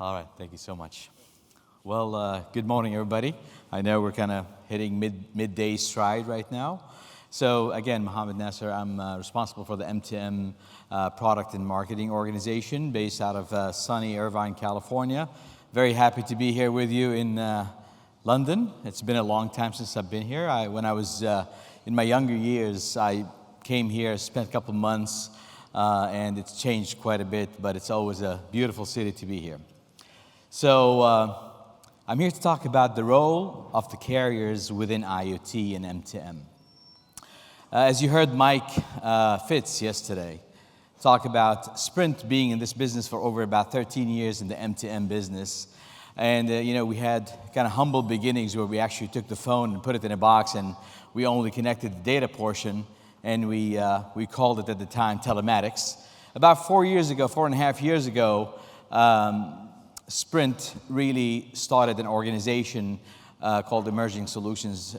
All right, thank you so much. Well, good morning, everybody. I know we're kind of hitting midday stride right now. So again, Mohamad Nasser, I'm responsible for the M2M product and marketing organization based out of sunny Irvine, California. Very happy to be here with you in London. It's been a long time since I've been here. When I was in my younger years, I came here, spent a couple months, and it's changed quite a bit, but it's always a beautiful city to be here. So I'm here to talk about the role of the carriers within IoT and M2M. As you heard Mike Fitz yesterday talk about Sprint being in this business for over about 13 years in the M2M business. And we had kind of humble beginnings where we actually took the phone and put it in a box and we only connected the data portion, and we called it at the time telematics. About 4.5 years ago, Sprint really started an organization called Emerging Solutions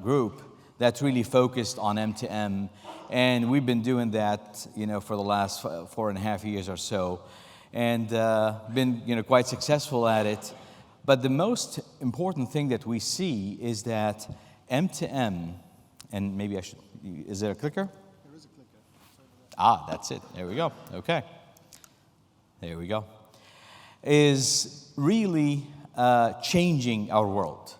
Group that's really focused on M2M, and we've been doing that, for the last 4.5 years or so, and been, quite successful at it. But the most important thing that we see is that M2M, and maybe I should, is there a clicker? There is a clicker. That's it. There we go. Okay. There we go. Is really changing our world.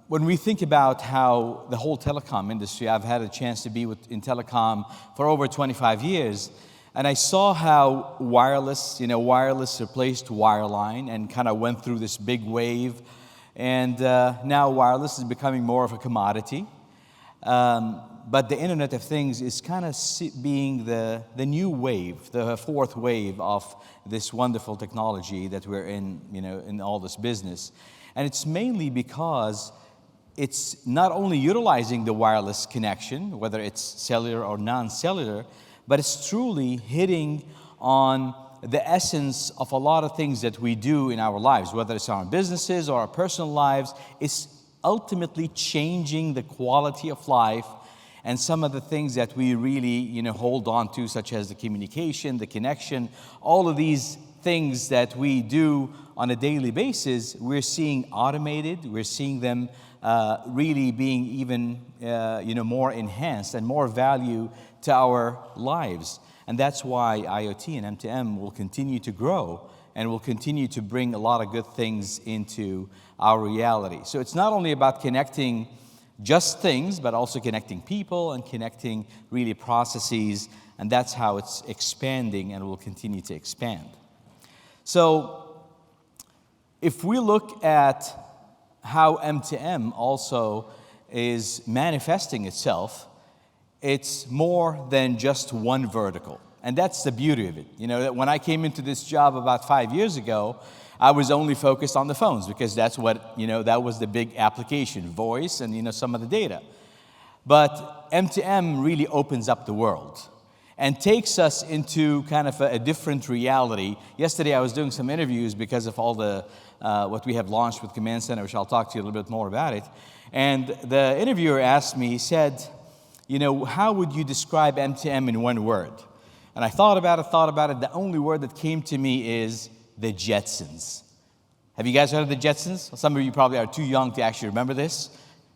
When we think about how the whole telecom industry, I've had a chance to be in telecom for over 25 years, and I saw how wireless replaced wireline and kind of went through this big wave, and now wireless is becoming more of a commodity. But the Internet of Things is kind of being the new wave, the fourth wave of this wonderful technology that we're in, in all this business. And it's mainly because it's not only utilizing the wireless connection, whether it's cellular or non-cellular, but it's truly hitting on the essence of a lot of things that we do in our lives, whether it's our businesses or our personal lives. It's ultimately changing the quality of life and some of the things that we really, hold on to, such as the communication, the connection, all of these things that we do on a daily basis, we're seeing automated. We're seeing them really being even, more enhanced and more value to our lives. And that's why IoT and M2M will continue to grow and will continue to bring a lot of good things into our reality. So it's not only about connecting just things, but also connecting people and connecting really processes, and that's how it's expanding and will continue to expand. So if we look at how M2M also is manifesting itself, it's more than just one vertical. And that's the beauty of it. When I came into this job about 5 years ago, I was only focused on the phones because that's what, that was the big application, voice and, some of the data. But M2M really opens up the world and takes us into kind of a different reality. Yesterday I was doing some interviews because of all the, what we have launched with Command Center, which I'll talk to you a little bit more about it. And the interviewer asked me, he said, how would you describe M2M in one word? And I thought about it. The only word that came to me is the Jetsons. Have you guys heard of the Jetsons? Some of you probably are too young to actually remember this.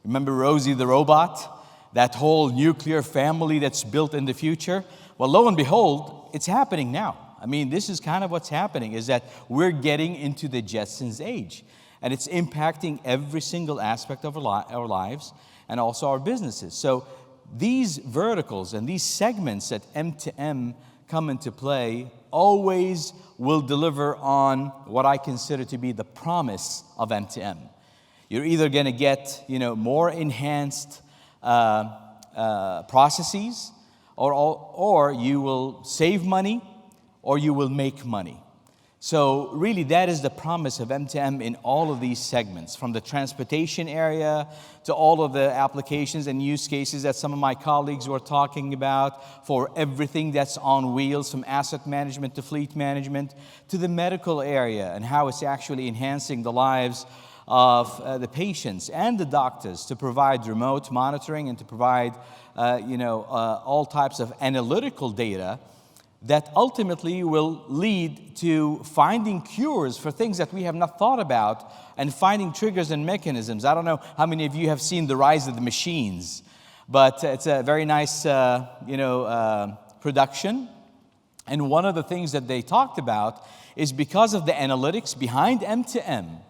Remember Rosie the robot? That whole nuclear family that's built in the future? Well, lo and behold, it's happening now. I mean, this is kind of what's happening, is that we're getting into the Jetsons age. And it's impacting every single aspect of our lives and also our businesses. So these verticals and these segments that M2M come into play always will deliver on what I consider to be the promise of M2M. You're either going to get, more enhanced processes, or you will save money, or you will make money. So really, that is the promise of M2M in all of these segments, from the transportation area to all of the applications and use cases that some of my colleagues were talking about, for everything that's on wheels, from asset management to fleet management, to the medical area and how it's actually enhancing the lives of the patients and the doctors to provide remote monitoring and to provide all types of analytical data that ultimately will lead to finding cures for things that we have not thought about and finding triggers and mechanisms. I don't know how many of you have seen The Rise of the Machines, but it's a very nice, production. And one of the things that they talked about is because of the analytics behind M2M,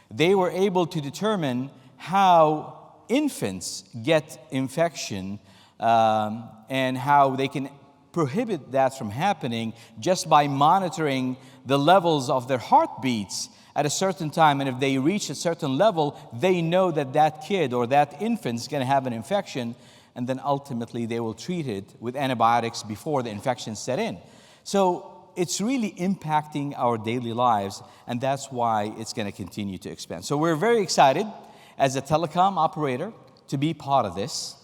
they were able to determine how infants get infection and how they can prohibit that from happening just by monitoring the levels of their heartbeats at a certain time. And if they reach a certain level, they know that that kid or that infant is going to have an infection, and then ultimately they will treat it with antibiotics before the infection set in. So it's really impacting our daily lives, and that's why it's going to continue to expand. So we're very excited as a telecom operator to be part of this.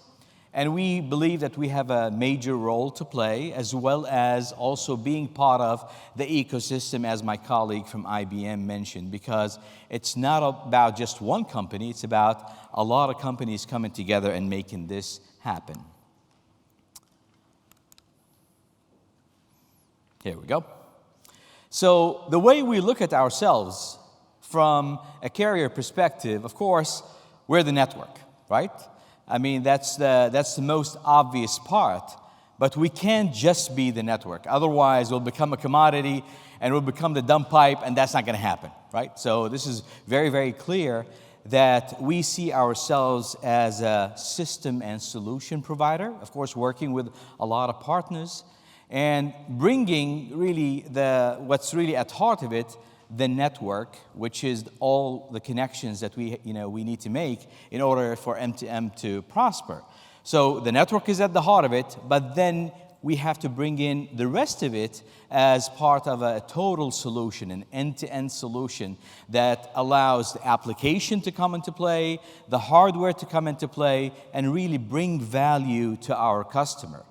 And we believe that we have a major role to play, as well as also being part of the ecosystem, as my colleague from IBM mentioned, because it's not about just one company, it's about a lot of companies coming together and making this happen. Here we go. So the way we look at ourselves from a carrier perspective, of course, we're the network, right? I mean, that's the most obvious part, but we can't just be the network. Otherwise, we'll become a commodity and we'll become the dump pipe, and that's not going to happen, right? So this is very, very clear that we see ourselves as a system and solution provider, of course, working with a lot of partners and bringing really what's really at heart of it, the network, which is all the connections that we need to make in order for M2M to prosper. So the network is at the heart of it, but then we have to bring in the rest of it as part of a total solution, an end-to-end solution that allows the application to come into play, the hardware to come into play, and really bring value to our customer.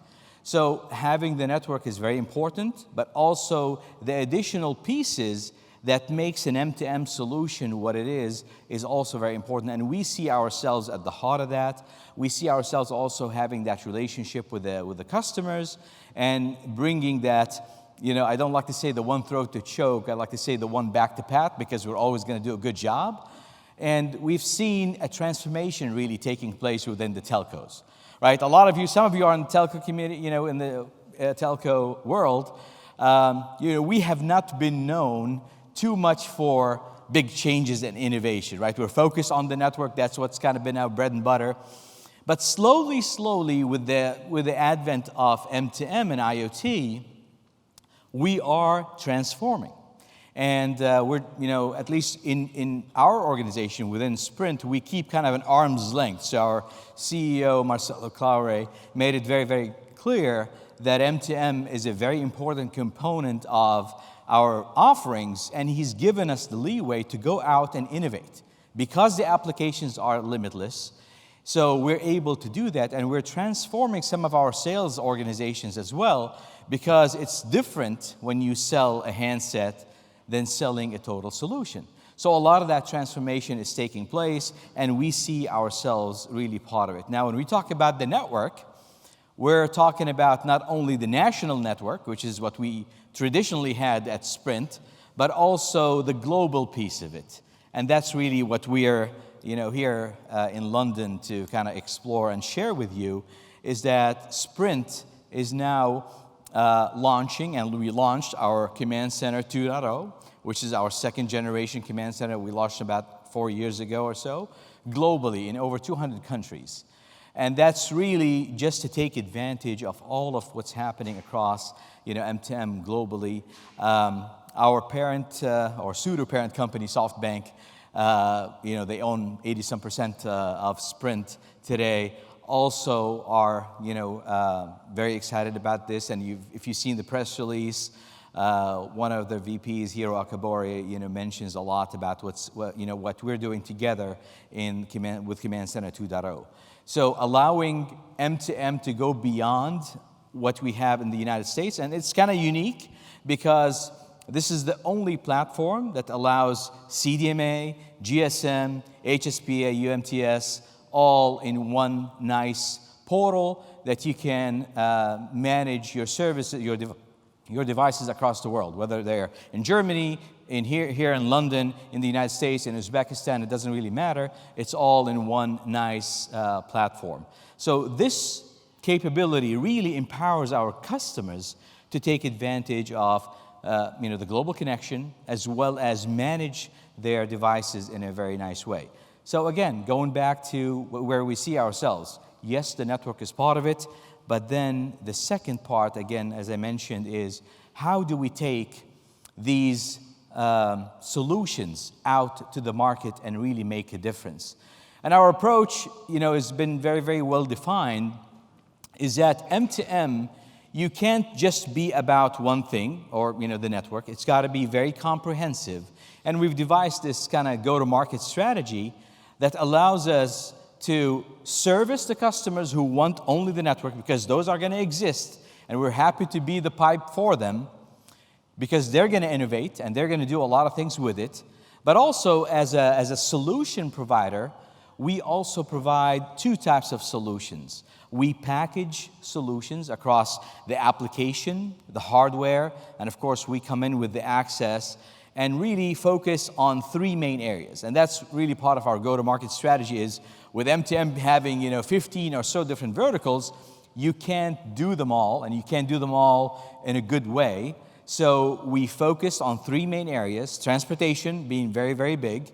So having the network is very important, but also the additional pieces that makes an M2M solution what it is also very important. And we see ourselves at the heart of that. We see ourselves also having that relationship with the customers and bringing that, I don't like to say the one throat to choke, I like to say the one back to pat, because we're always going to do a good job. And we've seen a transformation really taking place within the telcos, right? Some of you are in the telco community, in the telco world. We have not been known too much for big changes and innovation, right? We're focused on the network. That's what's kind of been our bread and butter. But slowly, with the advent of M2M and IoT, we are transforming. And we're, at least in our organization within Sprint, we keep kind of an arm's length. So our CEO, Marcelo Claure, made it very, very clear that M2M is a very important component of our offerings, and he's given us the leeway to go out and innovate because the applications are limitless. So we're able to do that, and we're transforming some of our sales organizations as well, because it's different when you sell a handset than selling a total solution. So a lot of that transformation is taking place, and we see ourselves really part of it. Now, when we talk about the network, we're talking about not only the national network, which is what we traditionally had at Sprint, but also the global piece of it. And that's really what we are, here in London to kind of explore and share with you, is that Sprint is now launching, and we launched our Command Center 2.0, which is our second generation command center. We launched about 4 years ago or so, globally in over 200 countries. And that's really just to take advantage of all of what's happening across, M2M globally. Our parent or pseudo-parent company, SoftBank, they own 80-some% of Sprint today. Also are, very excited about this. And if you've seen the press release, one of the VPs, Hiro Akabori, mentions a lot about what we're doing together with Command Center 2.0. So allowing M2M to go beyond what we have in the United States, and it's kind of unique because this is the only platform that allows CDMA, GSM, HSPA, UMTS, all in one nice portal that you can manage your services, your your devices across the world, whether they're in Germany, here in London, in the United States, in Uzbekistan, it doesn't really matter. It's all in one nice platform. So this capability really empowers our customers to take advantage of the global connection, as well as manage their devices in a very nice way. So again, going back to where we see ourselves, yes, the network is part of it, but then the second part, again, as I mentioned, is how do we take these solutions out to the market and really make a difference? And our approach, has been very, very well defined, is that M2M, you can't just be about one thing or, the network. It's got to be very comprehensive. And we've devised this kind of go-to-market strategy that allows us to service the customers who want only the network, because those are going to exist, and we're happy to be the pipe for them because they're going to innovate and they're going to do a lot of things with it. But also as a solution provider, we also provide two types of solutions. We package solutions across the application, the hardware, and of course we come in with the access and really focus on three main areas. And that's really part of our go-to-market strategy. Is with M2M having 15 or so different verticals, you can't do them all, and you can't do them all in a good way. So we focus on three main areas: transportation being very, very big,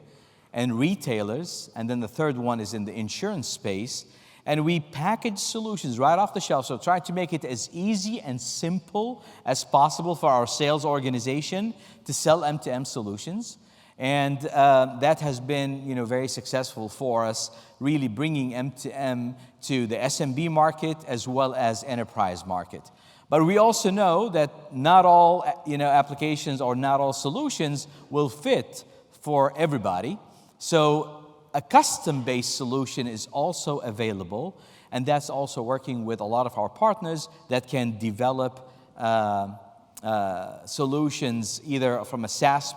and retailers, and then the third one is in the insurance space. And we package solutions right off the shelf, so try to make it as easy and simple as possible for our sales organization to sell M2M solutions. And that has been very successful for us, really bringing M2M to the SMB market as well as enterprise market. But we also know that not all applications or not all solutions will fit for everybody. So a custom-based solution is also available, and that's also working with a lot of our partners that can develop solutions either from a SaaS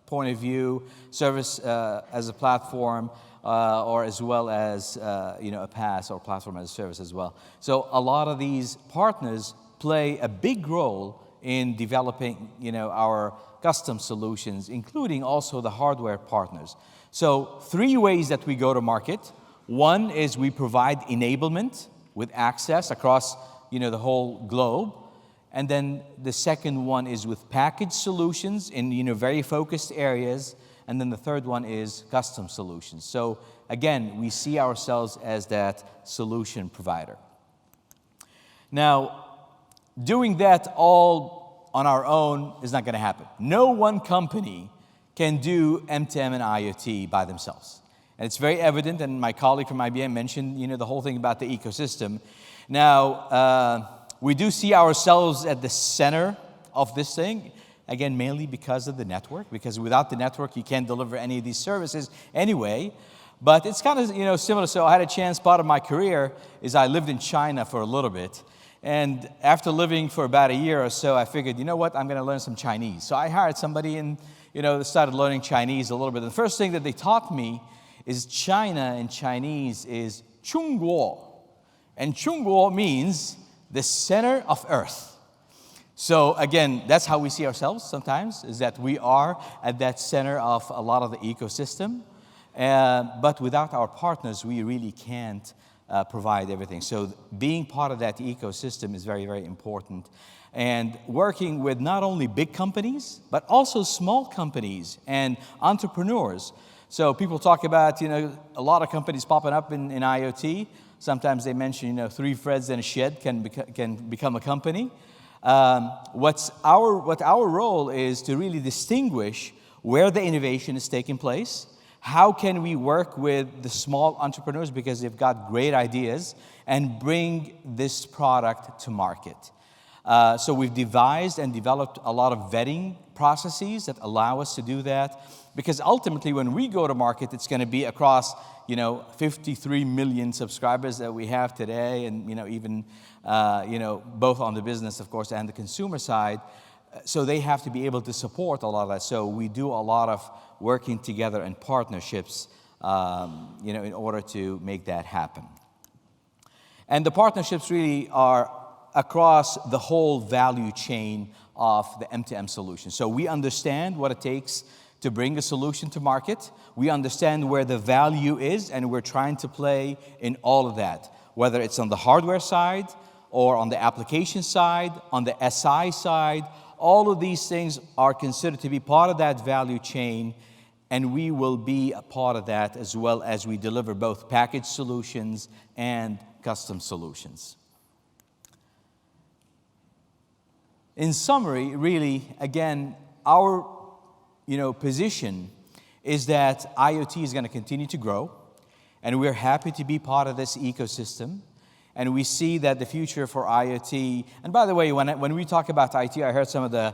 point of view, service as a platform, or as well as a PaaS or platform as a service as well. So a lot of these partners play a big role in developing our custom solutions, including also the hardware partners. So three ways that we go to market. One is we provide enablement with access across the whole globe. And then the second one is with packaged solutions in very focused areas. And then the third one is custom solutions. So again, we see ourselves as that solution provider. Now, doing that all on our own is not going to happen. No one company can do M2M and IoT by themselves. And it's very evident, and my colleague from IBM mentioned, the whole thing about the ecosystem. Now, we do see ourselves at the center of this thing, again, mainly because of the network, because without the network, you can't deliver any of these services anyway. But it's kind of, similar. So I had a chance, part of my career is I lived in China for a little bit. And after living for about a year or so, I figured, I'm going to learn some Chinese. So I hired somebody and, started learning Chinese a little bit. And the first thing that they taught me is China in Chinese is Chungguo. And Chungguo means the center of earth. So again, that's how we see ourselves sometimes, is that we are at that center of a lot of the ecosystem. But without our partners, we really can't provide everything. So being part of that ecosystem is very, very important. And working with not only big companies, but also small companies and entrepreneurs. So people talk about, a lot of companies popping up in IoT. Sometimes they mention, 3 threads in a shed can become a company. What our role is to really distinguish where the innovation is taking place. How can we work with the small entrepreneurs because they've got great ideas and bring this product to market? So we've devised and developed a lot of vetting processes that allow us to do that. Because ultimately, when we go to market, it's going to be across, 53 million subscribers that we have today, and even, both on the business, of course, and the consumer side. So they have to be able to support a lot of that. So we do a lot of working together and partnerships, in order to make that happen. And the partnerships really are across the whole value chain of the M2M solution. So we understand what it takes to bring a solution to market. We understand where the value is, and we're trying to play in all of that, whether it's on the hardware side or on the application side, on the SI side. All of these things are considered to be part of that value chain, and we will be a part of that as well as we deliver both packaged solutions and custom solutions. In summary, really, again, our position is that IoT is going to continue to grow, and we're happy to be part of this ecosystem. And we see that the future for IoT, and by the way, when we talk about IoT, I heard some of the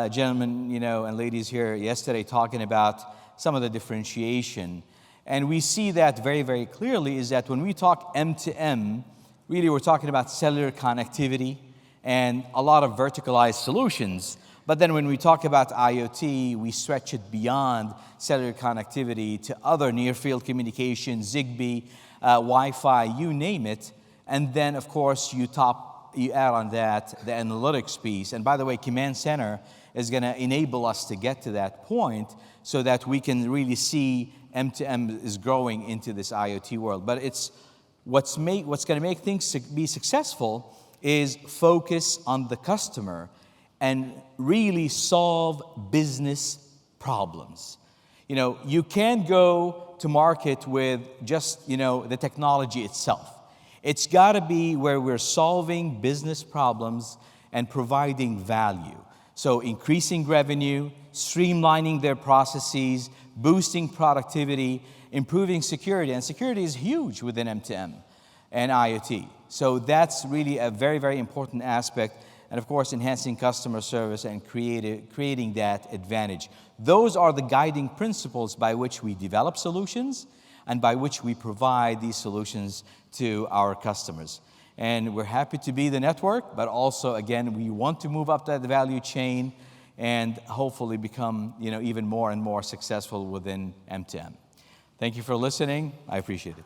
gentlemen, and ladies here yesterday talking about some of the differentiation. And we see that very, very clearly is that when we talk M2M, really we're talking about cellular connectivity and a lot of verticalized solutions. But then when we talk about IoT, we stretch it beyond cellular connectivity to other near-field communication, Zigbee, Wi-Fi, you name it. And then, of course, you add on that the analytics piece. And by the way, Command Center is going to enable us to get to that point so that we can really see M2M is growing into this IoT world. But it's what's going to make things be successful is focus on the customer and really solve business problems. You can't go to market with just, the technology itself. It's got to be where we're solving business problems and providing value. So increasing revenue, streamlining their processes, boosting productivity, improving security. And security is huge within M2M and IoT. So that's really a very, very important aspect. And of course, enhancing customer service and creating that advantage. Those are the guiding principles by which we develop solutions and by which we provide these solutions to our customers. And we're happy to be the network, but also, again, we want to move up that value chain and hopefully become, even more and more successful within M2M. Thank you for listening. I appreciate it.